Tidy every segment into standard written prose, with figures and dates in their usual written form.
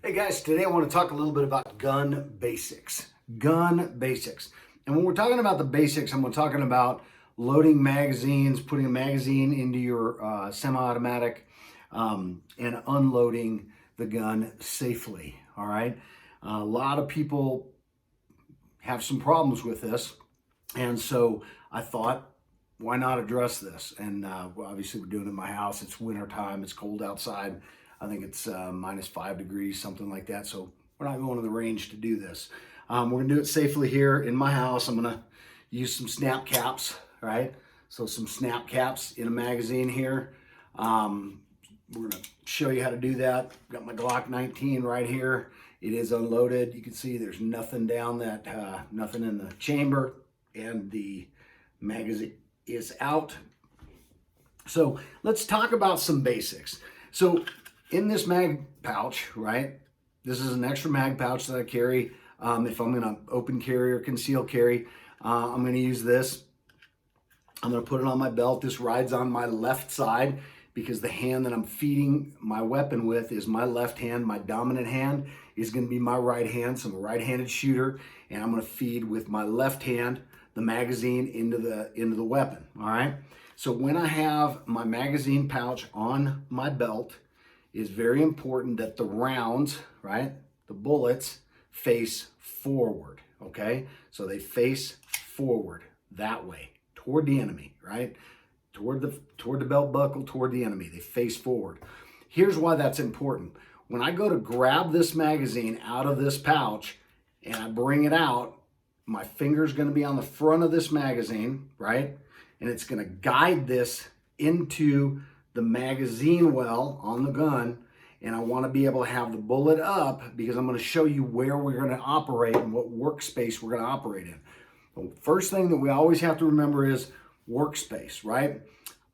Hey guys, today I want to talk a little bit about gun basics. Gun basics. And when we're talking about the basics, I'm talking about loading magazines, putting a magazine into your semi-automatic, and unloading the gun safely. All right. A lot of people have some problems with this. And so I thought, why not address this? And well, obviously we're doing it in my house. It's winter time. It's cold outside. I think it's -5 degrees, something like that. So we're not going to the range to do this. We're going to do it safely here in my house. I'm going to use some snap caps, right? So some snap caps in a magazine here. We're going to show you how to do that. Got my Glock 19 right here. It is unloaded. You can see there's nothing down that, nothing in the chamber, and the magazine is out. So let's talk about some basics. So in this mag pouch, right, this is an extra mag pouch that I carry. If I'm gonna open carry or conceal carry, I'm gonna use this. I'm gonna put it on my belt. This rides on my left side because the hand that I'm feeding my weapon with is my left hand. My dominant hand is gonna be my right hand. So I'm a right-handed shooter, and I'm gonna feed with my left hand the magazine into the weapon, all right? So when I have my magazine pouch on my belt, it's very important that the rounds, right, the bullets face forward, okay? So they face forward that way, toward the enemy, right? Toward the belt buckle, toward the enemy. They face forward. Here's why that's important. When I go to grab this magazine out of this pouch and I bring it out, my finger's going to be on the front of this magazine, right? And it's going to guide this into the magazine well on the gun. And I want to be able to have the bullet up because I'm going to show you where we're going to operate and what workspace we're going to operate in. The first thing that we always have to remember is workspace, right?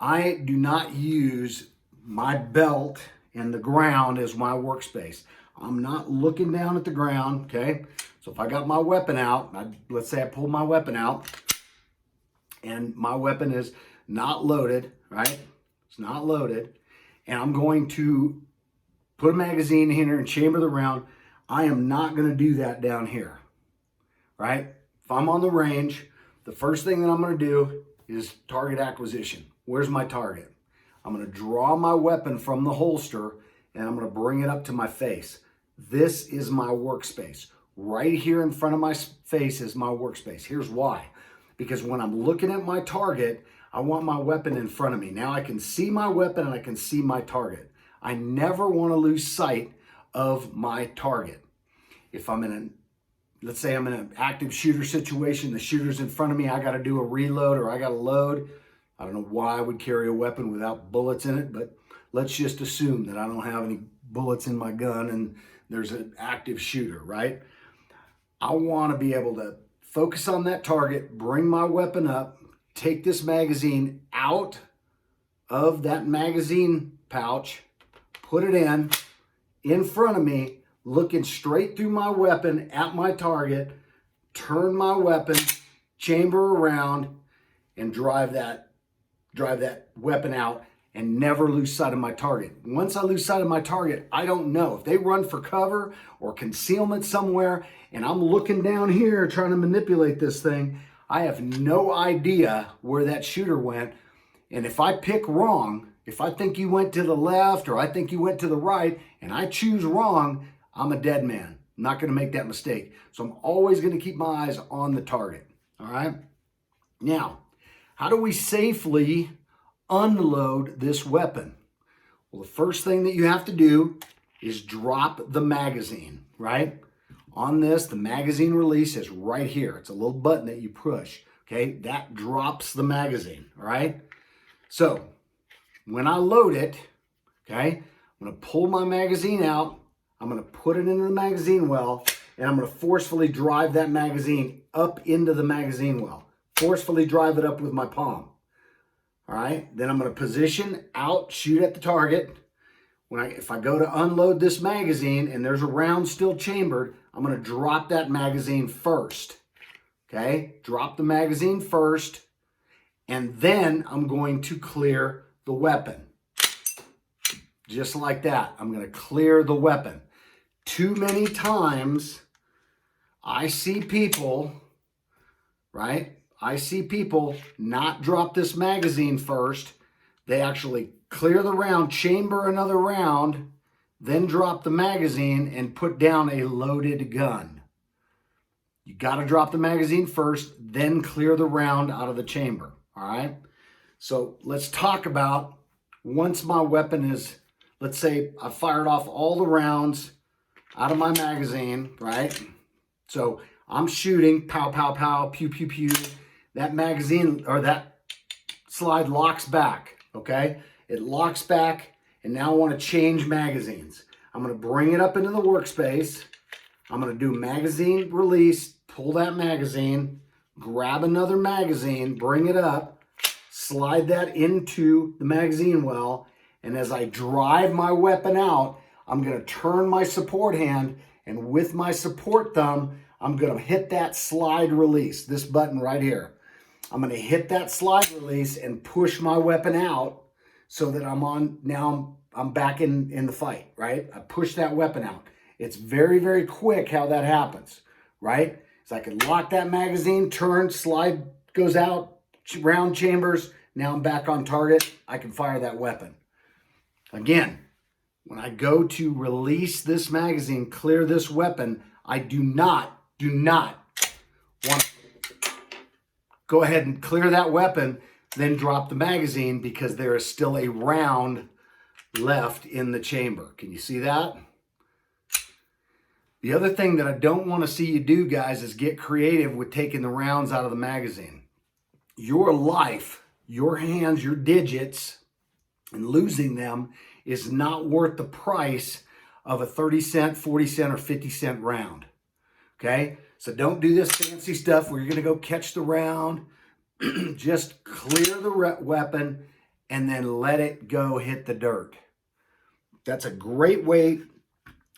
I do not use my belt and the ground as my workspace. I'm not looking down at the ground, okay? So if I got my weapon out, let's say I pulled my weapon out and my weapon is not loaded, right? It's not loaded. And I'm going to put a magazine in here and chamber the round. I am not going to do that down here, right? If I'm on the range, the first thing that I'm going to do is target acquisition. Where's my target? I'm going to draw my weapon from the holster and I'm going to bring it up to my face. This is my workspace. Right here in front of my face is my workspace. Here's why. Because when I'm looking at my target, I want my weapon in front of me. Now I can see my weapon and I can see my target. I never want to lose sight of my target. If I'm let's say I'm in an active shooter situation, the shooter's in front of me, I got to do a reload or I got to load. I don't know why I would carry a weapon without bullets in it, but let's just assume that I don't have any bullets in my gun and there's an active shooter, right? I want to be able to focus on that target, bring my weapon up, take this magazine out of that magazine pouch, put it in front of me, looking straight through my weapon at my target, turn my weapon, chamber around, and drive that weapon out and never lose sight of my target. Once I lose sight of my target, I don't know. If they run for cover or concealment somewhere and I'm looking down here trying to manipulate this thing, I have no idea where that shooter went. And if I pick wrong, if I think you went to the left or I think you went to the right and I choose wrong, I'm a dead man. I'm not going to make that mistake. So I'm always going to keep my eyes on the target. All right. Now, how do we safely unload this weapon? Well, the first thing that you have to do is drop the magazine, right? On this, the magazine release is right here. It's a little button that you push, okay? That drops the magazine, all right? So when I load it, okay, I'm gonna pull my magazine out, I'm gonna put it into the magazine well, and I'm gonna forcefully drive that magazine up into the magazine well. Forcefully drive it up with my palm. All right, then I'm going to position out, shoot at the target. If I go to unload this magazine and there's a round still chambered, I'm going to drop that magazine first. Okay, drop the magazine first, and then I'm going to clear the weapon. Just like that, I'm going to clear the weapon. too many times I see people, right? I see people not drop this magazine first. They actually clear the round, chamber another round, then drop the magazine and put down a loaded gun. You got to drop the magazine first, then clear the round out of the chamber, all right? So let's talk about once my weapon is, let's say I fired off all the rounds out of my magazine, right? So I'm shooting, pow, pow, pow, pew, pew, pew. That magazine or that slide locks back, okay? It locks back, and now I want to change magazines. I'm going to bring it up into the workspace. I'm going to do magazine release, pull that magazine, grab another magazine, bring it up, slide that into the magazine well, and as I drive my weapon out, I'm going to turn my support hand, and with my support thumb, I'm going to hit that slide release, this button right here. I'm going to hit that slide release and push my weapon out so that I'm back in the fight, right? I push that weapon out. It's very, very quick how that happens, right? So I can lock that magazine, turn, slide goes out, round chambers. Now I'm back on target. I can fire that weapon. Again, when I go to release this magazine, clear this weapon, I do not want to go ahead and clear that weapon, then drop the magazine because there is still a round left in the chamber. Can you see that? The other thing that I don't want to see you do, guys, is get creative with taking the rounds out of the magazine. Your life, your hands, your digits, and losing them is not worth the price of a 30-cent, 40-cent, or 50-cent round. Okay? So don't do this fancy stuff where you're going to go catch the round. Just clear the weapon and then let it go hit the dirt. That's a great way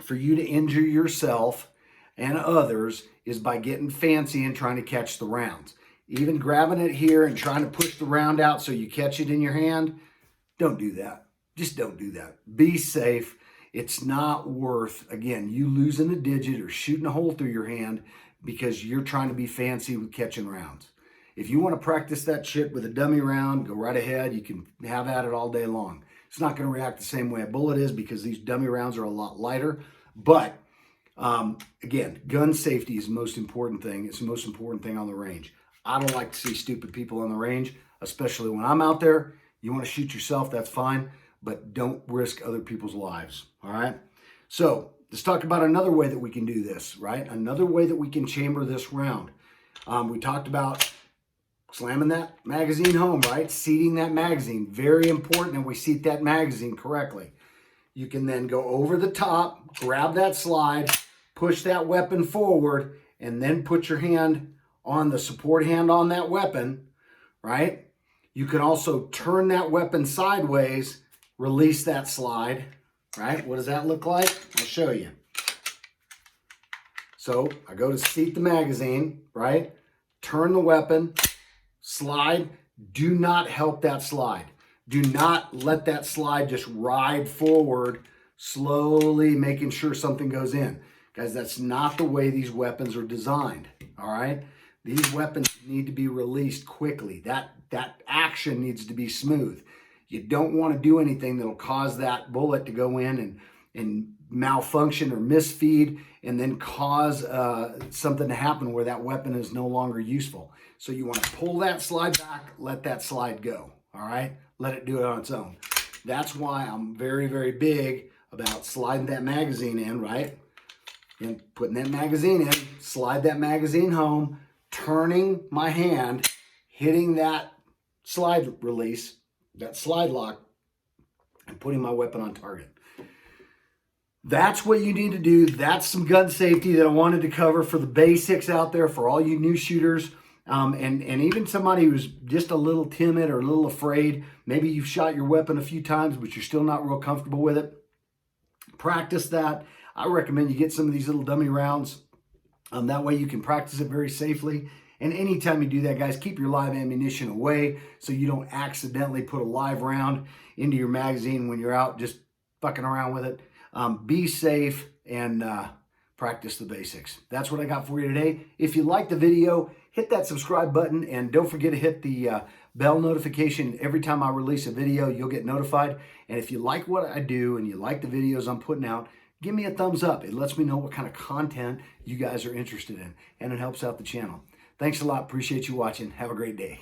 for you to injure yourself and others is by getting fancy and trying to catch the rounds. Even grabbing it here and trying to push the round out so you catch it in your hand, don't do that. Just don't do that. Be safe. It's not worth, again, you losing a digit or shooting a hole through your hand because you're trying to be fancy with catching rounds. If you want to practice that shit with a dummy round, go right ahead. You can have at it all day long. It's not going to react the same way a bullet is because these dummy rounds are a lot lighter. But again, gun safety is the most important thing. It's the most important thing on the range. I don't like to see stupid people on the range, especially when I'm out there. You want to shoot yourself, that's fine, but don't risk other people's lives, all right? So let's talk about another way that we can do this, right? Another way that we can chamber this round. We talked about slamming that magazine home, right? Seating that magazine. Very important that we seat that magazine correctly. You can then go over the top, grab that slide, push that weapon forward, and then put your hand on the support hand on that weapon, right? You can also turn that weapon sideways, release that slide, right? What does that look like? I'll show you. So I go to seat the magazine, right? Turn the weapon, slide. Do not help that slide. Do not let that slide just ride forward, slowly making sure something goes in. Guys, that's not the way these weapons are designed, all right? These weapons need to be released quickly. That action needs to be smooth. You don't want to do anything that'll cause that bullet to go in and malfunction or misfeed and then cause something to happen where that weapon is no longer useful. So you want to pull that slide back, let that slide go, all right? Let it do it on its own. That's why I'm very, very big about sliding that magazine in, right? And putting that magazine in, slide that magazine home, turning my hand, hitting that slide release, that slide lock, and putting my weapon on target. That's what you need to do. That's some gun safety that I wanted to cover for the basics out there for all you new shooters. And even somebody who's just a little timid or a little afraid. Maybe you've shot your weapon a few times, but you're still not real comfortable with it. Practice that. I recommend you get some of these little dummy rounds. That way you can practice it very safely. And anytime you do that, guys, keep your live ammunition away so you don't accidentally put a live round into your magazine when you're out just fucking around with it. Be safe. and practice the basics. That's what I got for you today. If you like the video, hit that subscribe button and don't forget to hit the bell notification. Every time I release a video, you'll get notified. And if you like what I do and you like the videos I'm putting out, give me a thumbs up. It lets me know what kind of content you guys are interested in, and it helps out the channel. Thanks a lot. Appreciate you watching. Have a great day.